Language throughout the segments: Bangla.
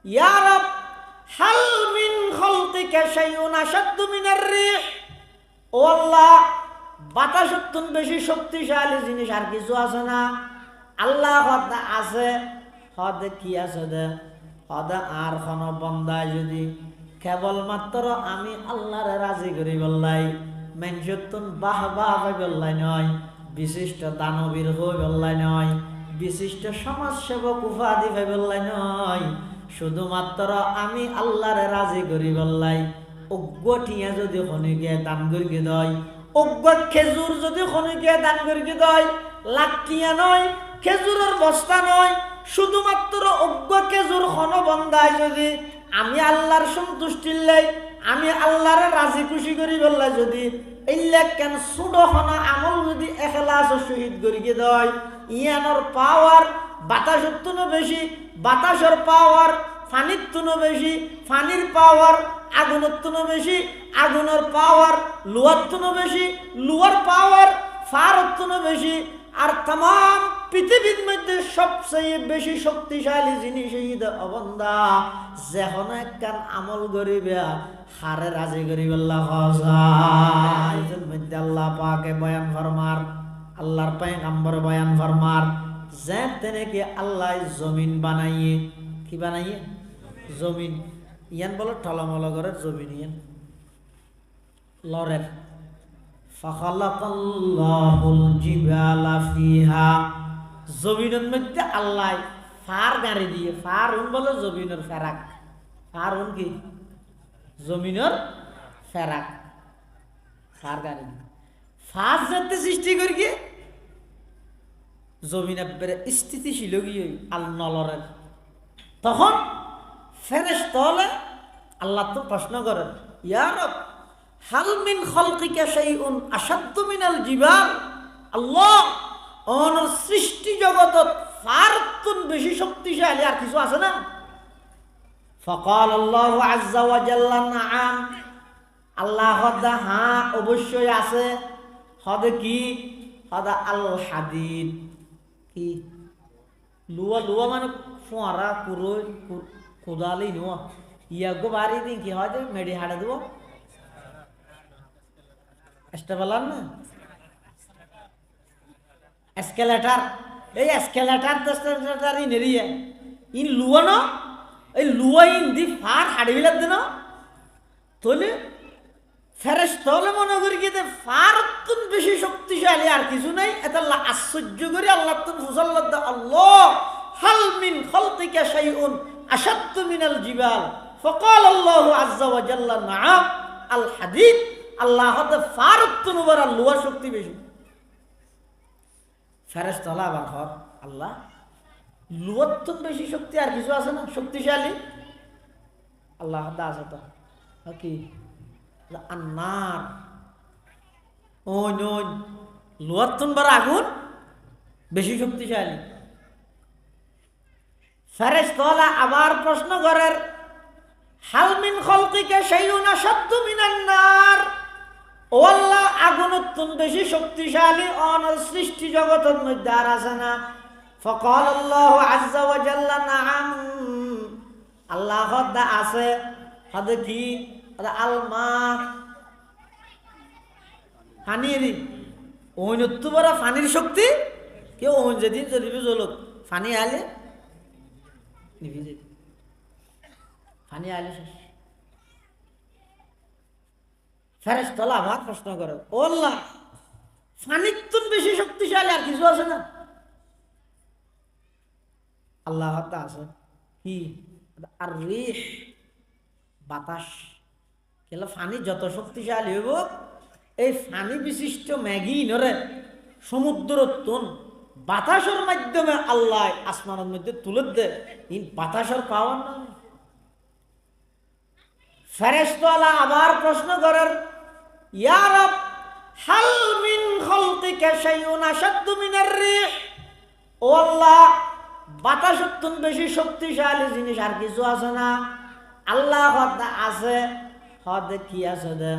ইয়া রাব হাল মিন খালকিকা শাইউন আশাদ্দু মিনার রিহ, ও আল্লাহ বাতাসের তুন বেশি শক্তিশালী জিনিস আর কিছু আছে না? আল্লাহ হদা আছে, হদে কি আছে দে, হদে আর কোন বন্দায় যদি কেবলমাত্র আমি আল্লাহরে রাজি করি বললাই, মেনসুন বাহ বাহ বললাই নয়, বিশিষ্ট দানবীর হই বললাই নয়, বিশিষ্ট সমাজসেবক উপাধি বললাই নয়, শুধুমাত্র আমি আল্লাহরে রাজি করি বললাই। অজ্ঞ ঠিয়া যদি খনিকে দান করি দয়, অজ্ঞ খেজুর যদি খনিকে দান করি দয়, লাঠিয়া নয়, খেজুরের বস্তা নয়, শুধুমাত্র অজ্ঞ খেজুর খন বন্দায় যদি আমি আল্লাহর সন্তুষ্টির লাই, আমি আল্লাহরে রাজি খুশি করি বললাই, যদি এইলা কেন সুডখনা আমল যদি এখলাস শহীদ করি দয়, ইয়ানোর পাওয়ার বাতাসের তুনো বেশি, বাতাসের পাওয়ার ফানির তুনো বেশি, ফানির পাওয়ার আগুনের তুনো বেশি, আগুনের পাওয়ার লোহার তুনো বেশি, লোহার পাওয়ার ফারের তুনো বেশি। আর তাম পৃথিবীর মধ্যে সবচেয়ে বেশি শক্তিশালী জিনিস এই অবন্দা, যখন একখান আমল করিবে হারে রাজি করিবে আল্লাহ মধ্যে আল্লাহ পাকে বয়ান ফরমার, আল্লাহর পয়গম্বর বয়ান ফরমার যে তেনাকে আল্লাহ জমিন বানাইয়ে, কি বানাইয়ে? জমিন। ইয়ান বলো টলমল ঘরের জমিন, ইয়ান লরের। ফাখালাকাল্লাহুল জিবালা ফিহা, জমিনের মধ্যে আল্লাহ ফার গাড়ি দিয়ে, ফার হুন বলো জমিনের ফেরাক, ফার হুন কি? জমিনের ফেরাক, ফার গাড়ি দিয়ে ফার যাতে সৃষ্টি করি গিয়ে জমিন একবারে স্থিতিশীল গিয়ে আল নলরের। তখন ফেরেশতা হলে আল্লাহ তো প্রশ্ন করেন, ইয়া রব হাল মিন খালকিকা শাইউন আশাদ্দু মিনাল জিবাল, আল্লাহ ওনার সৃষ্টি জগতত ফারতুন বেশি শক্তিশালী আর কিছু আছে না? ফাকাল আল্লাহু আযজা ওয়া জাল্লা নাআম, আল্লাহ হদা হ্যাঁ অবশ্যই আছে। হদে কি? হদা আল হাদিদ, কি? লুয়া, লুয়া মানে ফোয়ারা পুরো কোদালি নোয়া ইয়াগো বাড়ি দিন কি হয় যে মেডি হাড়ে দেবো এসটা বলার না এসকেলেটার, এই এসকেলেটার দশটার ইন এরিয়া ইন লুয়া না, এই লুয়া ইন দি ফার হাড়ি বিলার দিন তোলে ফেরেশতা হলে মনে করি কি ফার তুন বেশি শক্তিশালী আর কিছু নাই। এটা আশ্চর্য করি আল্লাহ তুন ফুসাল্লাহ আল্লাহ হাল মিন খালকিকা শাইউন আশাদ্দু মিনাল জিবাল, ফাকাল আল্লাহু আযজা ওয়া জাল্লা নাআম আল হাদিদ, আল্লাহ হতে ফার তুন বড় লোহার শক্তি বেশি। ফেরেশতা হলে আবার হক আল্লাহ লোহার তুন বেশি শক্তি আর কিছু আছে না শক্তিশালী? আল্লাহ হতে আছে তো কি আন্নার, ওই ওই লোহার তুন বড় আগুন বেশি শক্তিশালী। ফেরেশতা আবার প্রশ্ন করেন, হাল মিন খালকিকা শাইউন আশাদ্দু মিনান নার, ও আল্লাহ আগুনের তুন বেশি শক্তিশালী অনর সৃষ্টি জগতের মধ্যে আর আছে না? ফাকাল আল্লাহু আযজা ওয়া জাল্লা নাআম, আল্লাহ হদা আছে। হদে কি? আল মা, পানির। ওই নত্তু বড় পানির শক্তি কেউ ওই যেদিন চলিবে জলক পানি আলে নিভি যেদিন পানি আলে শেষ। ফেরেশতা আবার প্রশ্ন করে, ও আল্লাহ পানির তুন বেশি শক্তিশালী আর কিছু আছে না? আল্লাহ হাতে আছে কি? আর রিহ, বাতাস। কেন পানি যত শক্তিশালী হইব এই পানি বিশিষ্ট ম্যাগি নরে সমুদ্র তুন বাতাসের মাধ্যমে আল্লাহ আসমানের মধ্যে তুলে দে, ইন বাতাসের পাওয়ার না। ফেরেশতা আবার প্রশ্ন করেন, ইয়া রব হাল মিন খালকিকা শাইউন আশাদ্দু মিনার রিহ, ও আল্লাহ বাতাসের তুন বেশি শক্তিশালী জিনিস আর কিছু আছে না? আল্লাহ হদা আছে। হদে কি আছে দে?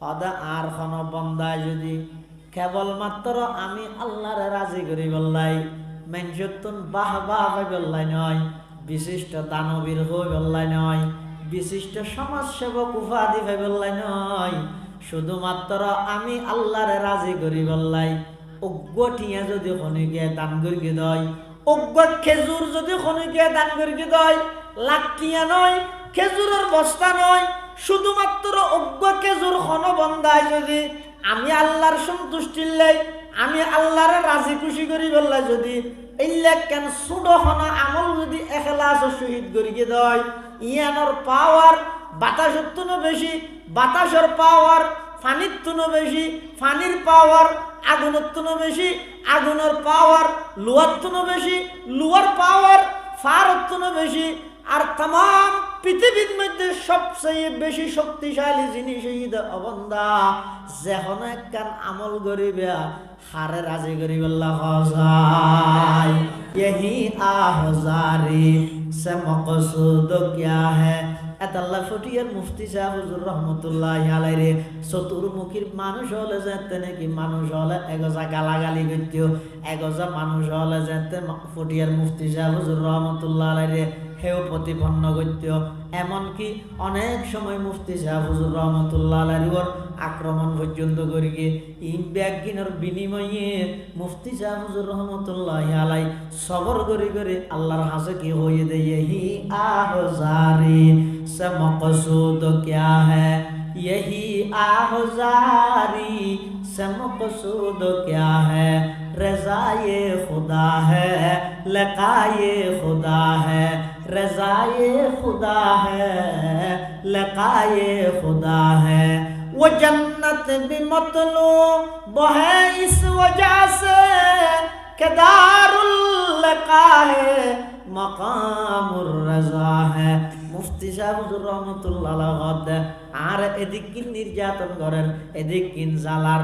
হদে আর কোন বন্দায় যদি কেবলমাত্র আমি আল্লাহরে রাজি করি বললাই, মেনসুন বাহ বাহ বললাই নয়, বিশিষ্ট দানবীর হই বললাই নয়, বিশিষ্ট সমাজসেবক উপাধি ভাই বললাই নয়, শুধুমাত্র আমি আল্লাহরে রাজি করি বললাই। অজ্ঞ টিয়া যদি খনিকে দান করি দয়, অজ্ঞ খেজুর যদি খনিকে দান করি দয়, লাখ টিয়া নয়, খেজুরের বস্তা নয়, শুধুমাত্র অজ্ঞ খেজুর খন বন্ধায় যদি আমি আল্লাহর সন্তুষ্টির লাই, আমি আল্লাহরে রাজি খুশি করি বললাই যদি এইলা কেন সুডহনা আমল যদি এখলাস শহীদ করিয়ে দেয়, ইয়ানোর পাওয়ার বাতাসের তুনো বেশি, বাতাসের পাওয়ার ফানির তুনো বেশি, ফানির পাওয়ার আগুনের তুনো বেশি, আগুনের পাওয়ার লোহার তুনো বেশি, লোহার পাওয়ার ফারের তুনো বেশি। আর তাম পৃথিবীর মধ্যে সবচেয়ে বেশি শক্তিশালী জিনিস এই অবন্দা যেন একখান আমল করিবে হারে রাজি করিবেল্লাহ যায়। यही आहजारी से मकसूद क्या है। এতাল্লাহ ফটিয়ার মুফতি সাহেব হুজুর রহমতুল্লাহি আলাইহি চতুর্মুখীর মানুষ হলে যেতে নাকি মানুষ হলে এগজা গালাগালি করত, এগজা মানুষ হলে যেতে ফটিয়ার মুফতি সাহেব হুজুর রহমতুল্লাহি আলাইহি হেও প্রতিপন্ন করত। এমনকি অনেক সময় মুফতি সাহেব হুজুর রহমতুল্লাহি আলাইহির আক্রমণ পর্যন্ত করি গিয়ে ইন ব্যাগিনের বিনিময়ে মুফতি সাহেব হুজুর রহমতুল্লাহি আলাইহি সবর করি করে আল্লাহর হাসে কি হয়ে দেয়। হি আহজারি से मकसूद क्या है, यही आहजारी से मकसूद क्या है। रज़ाए खुदा है, लिक़ाए खुदा है, रज़ाए खुदा है, लिक़ाए खुदा है। वो जन्नत भी मतलूब है इस वजह से कि दारुल लिक़ा है, मकामुर रज़ा है। মুফতি সাহেব হুজুর রহমতুল্লাহ আর এদিক কিন নির্যাতন করেন, এদিক কিন জালার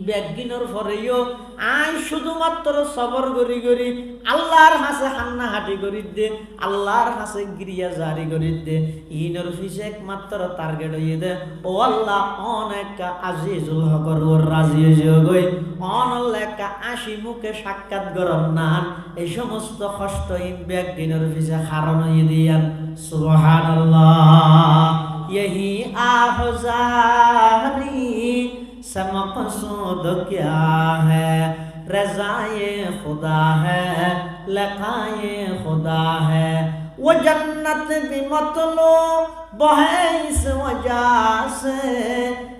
ব্যাগিনোর পরেও আই শুধুমাত্র সবর করি করি আল্লাহর হাসে হান্না হাঁটি করি দে, আল্লাহর হাসে গিরিয়া জারি করি দে। ইনর ফিসে একমাত্র টার্গেট হইয়ে দে ও আল্লাহ অনেক আজিজুল হকর ওর রাজি হয়ে গই অনলেকা আশি মুখে সাক্ষাৎ গরম নান এই সমস্ত কষ্ট ইন ব্যাগিনোর ফিসে কারণ হইয়ে দিয়ান। সুবহানাল্লাহ। यही आहजारी से मकसूद क्या है, रज़ाए खुदा है, लिक़ाए खुदा है। वो जन्नत भी मतलूब है इस वजह से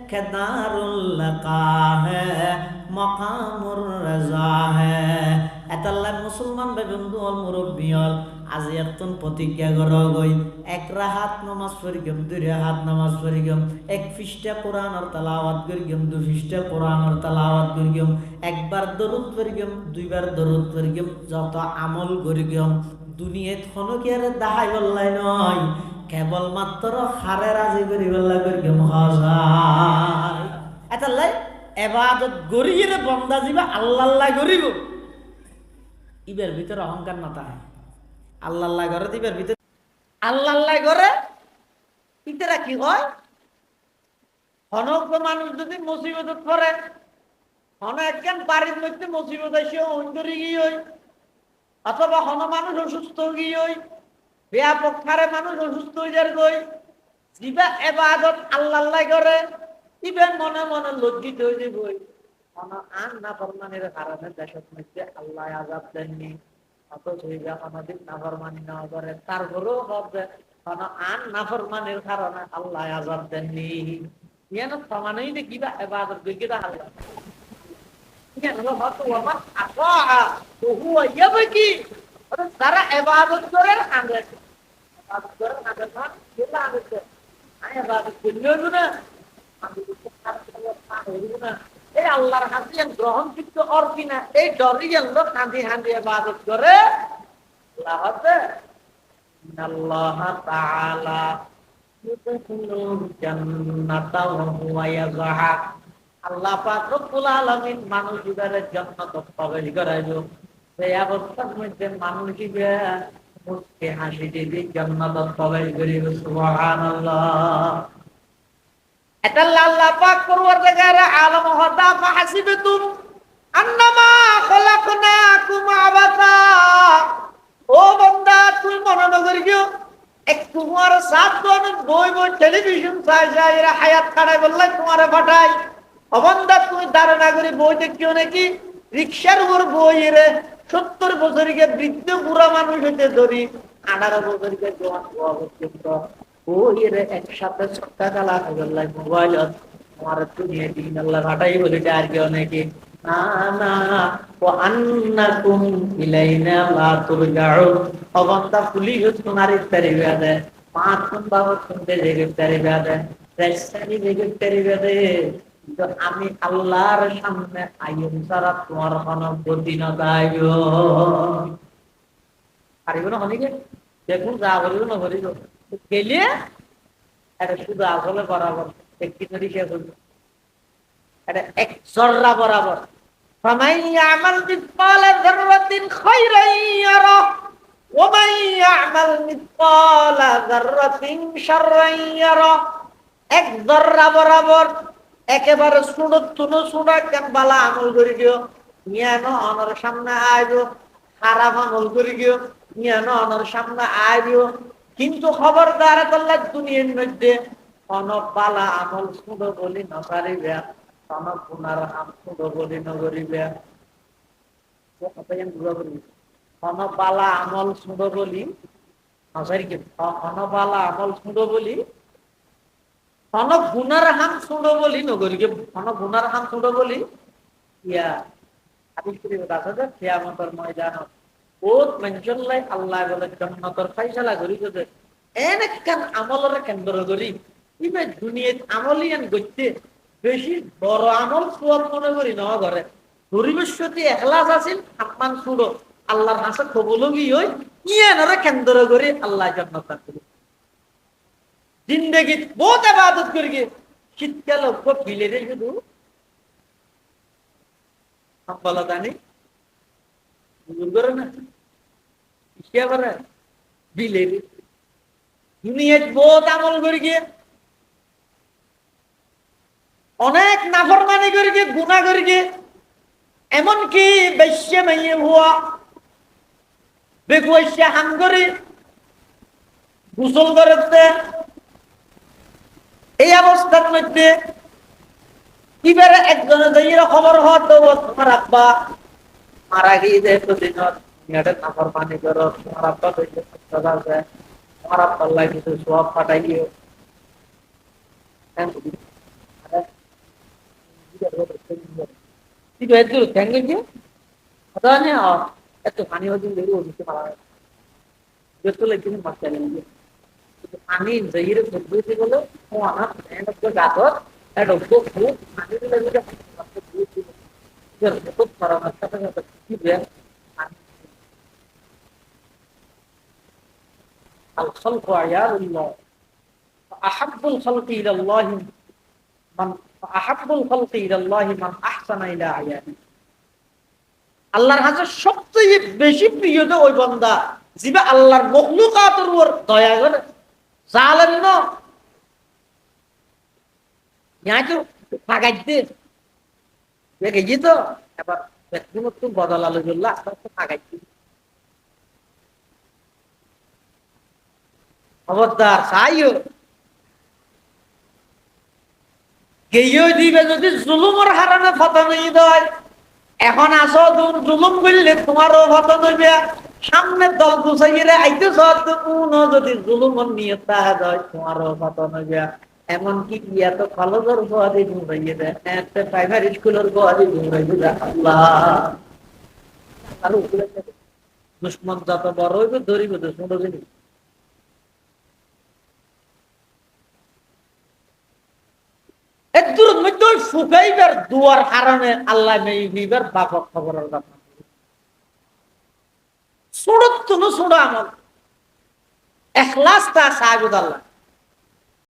कि दारुल लिक़ा है, मकामुर रज़ा है। এতাল্লাহ মুসলমান বন্ধু হল মুরব্বী হল আজি এতন প্রতিজ্ঞা করা গই এক রাহাত নামাজ পড়িগম, দুই রাহাত নামাজ পড়িগম, এক পৃষ্ঠা কোরআনের তেলাওয়াত করিগম, দুই পৃষ্ঠা কোরআনের তেলাওয়াত করিগম, একবার দরুদ পড়িগম, দুইবার দরুদ পড়িগম, যত আমল করিগম দুনিয়াত কোনো কি আর দাহাই বললাই নয়, কেবল মাত্র হারে রাজি করি বললা করিগম হাজার। এতাল্লাহ ইবাদত গরিয়ে বন্দা দিবা আল্লাহ আল্লাহ করিব, ইবের ভিতরে অহংকার না থাকে আল্লাহ আল্লাহ করে দিবের ভিতরে আল্লাহ আল্লাহ করে ইতেরা কি হয়। অনগ্র মানুষ যদি মুসিবত পড়ে, একজন বাড়ির মধ্যে মুসিবত এসে অন্তরে গিয়ে অথবা হন মানুষ অসুস্থ গিয়ে ব্যাপক হারে মানুষ অসুস্থ হয়ে যার গই জিবা এবাদত আল্লাহ আল্লাহ করে ইবেন মনে মনে লজ্জিত হয়ে যাবই। আন নাফরমানির কারণে দেশের মধ্যে আল্লাহ আযাব দেননি, অথচ আমাদের নাফরমানি না করে তারপরেও হবে আন নাফরমানির কারণে আল্লাহ আযাব দেননি। ইয়ান প্রমাণই যে কিবা ইবাদত গিরা আল্লাহ ইয়ান হলো হতো ওয়া আতা হুয়া ইয়াবকি যারা ইবাদত করে আনবে ইবাদত করে আনবে না কিলা আনবে আয় ইবাদত করিও না আমি তো খারাপ না এই আল্লাহর হাতে গ্রহণযোগ্য আর কিনা এই ডরিয়ে লোক কাঁদি হাঁদি ইবাদত করে আল্লাহ হাতে আল্লাহ তাআলা ইউদখিলুল জান্নাতা ওয়া হুয়া ইয়াযহা। আল্লাহ পাক রব্বুল আলামিন মানুষদের জান্নাত প্রবেশ করাইলো, সেই অবস্থার মধ্যে মানুষকে মুস্কি হাসি দিয়ে জান্নাত প্রবেশ করিবে। সুবহানাল্লাহ। এটা আল্লাহ পাক পরওয়ারদিগার আলম হদা ফাহাসিবতুম আন্নামা খলাকনাকুম আবাসা ও বান্দা তুই মনে না করি কেউ একটু তোমার সাত বই বই টেলিভিশন চাই যায় এরা হায়াত খাড়াই বললে তোমারে পাঠাই। অবন্দা তুমি ধারণা করি বই দেখিও নাকি রিক্সার উপর বই রে 70 বছরকে বৃদ্ধ বুড়া মানুষ হইতে ধরি 18 বছরকে জোয়ান হওয়া পর্যন্ত বই রে একসাথে ছক্কা কালা বললাই মোবাইল তোমার দুনিয়া দিন আল্লাহ পাঠাই বলি আর কেউ নাকি না না ও আন্নাকুম ইলাইনা লা তুরজাউন। অবন্দা পুলিশ তোমার ইত্যাদি বেদে 5 নম্বর শুনতে জেগেটারি বেদে 6 জেগেটারি বেদে। তো আমি আল্লাহর সামনে আইন ছাড়া তোমার কোনো গতি না যাইব পারিব না হলিকে দেখুন যা বলিব না বলিব গেলে এটা শুধু আসলে বরাবর একটি তরিকা বলবো এটা এক জররা বরাবর। فمن يعمل مثقال ذرة خيرا يره ومن يعمل مثقال ذرة شرا يره। এক জররা বরাবর একেবারে সুনত তুনো সুনা কেন বালা আমল করি গিয়ে নিয়ানো অনর সামনে আইব, খারাপ আমল করি গিয়ে নিয়ানো অনর সামনে আইব। কিন্তু খবরদার করলে দুনিয়ার মধ্যে অন বালা আমল শুধু বলি নপারিবে, অন গুনার আম শুধু বলি নগরিবে। অন বালা আমল শুধু বলি নসারিকে, অনবালা আমল শুধু বলি অন গুনার হাম শুনো বলি নগরীকে, অন গুনার হাম শুনো বলি ইয়া আবিষ্ আছে যে কিয়ামতের ময়দানত বহুত মানুষলাই আল্লাহ বলে জান্নাতের ফয়সালা করি যে এনেকান আমলের কেন্দ্র করি ইবে দুনিয়াত আমলিয়ান গইতে বেশি বড় আমল সওয়াব মনে করি না করে পরিবেশতি ইখলাস আছিল সম্মান শুনো আল্লাহর কাছে কবুলগি হই ইয়ানরে কেন্দ্র করি আল্লাহ জান্নাত করি। জিন্দগি বহুত ইবাদত করি শীতকাল খুব বিলে রে শুধু বলা জানি করে না ইসে করে বিলে দুনিয়াত বহুত আমল করি গিয়ে অনেক নাফরমানি করি গিয়ে গুনাহ করি গিয়ে এমনকি বেশ্যা মাইয়ে হওয়া বেকুয়াইশা হাম করি গোসল করতে এই অবস্থার মধ্যে কিভাবে একজনে যাইয়ের খবর হওয়ার তো তোমার আব্বা মারা গিয়ে যায় প্রতিদিন নাফরমানি করো তোমার আব্বা তোমার আব্বার লাগে সব পাঠাই দিও এত পানি হচ্ছে মারা মারতে পানি জহিরে পদ্ধতি হলো গাছত এটা খুব পানি দিলে খুব পরামর্শ কি الخلق عيال الله فأحب الخلق إلى الله من فأحب الخلق إلى الله من أحسن إلى عياله। আল্লাহর কাছে সবচেয়ে বেশি প্রিয় যে ওই বান্দা যিবা আল্লাহর মখলুকাতের উপর দয়া করে জালেম না ইয়াতো ফাগাইতে দেখে গিয়ে তো এবার ব্যক্তিগত বদলালো জন্য আস্তে আস্তে ফাগাইতে খবরদার চাইও গেইও দিবে যদি জুলুমের হারানে ফতন দেয় এখন আসো জুলুম করলে তোমারও ফতন হইবে সামনে দল গুছাইলে আইতেছ যদি জুলুমর নিয়ত তাহা যায় তোমারও ফতন হইবে। এমনকি ইয়া তো কলেজের গোয়াদি ঘুমাইয়ে দেয় একটা প্রাইমারি স্কুলের গোয়াদি ঘুমাইয়ে দেয় আল্লাহ আর দুশ্মন যত বড় হইবে ধরিবে দুশ্মন জিনিস একদূর মধ্যে ফুকাইবার দুয়ার হারানে আল্লাহ নেই নিবার বাপক খবরের কথা ছোট তো ছোট আমল এখলাসটা সাহায্য আল্লাহ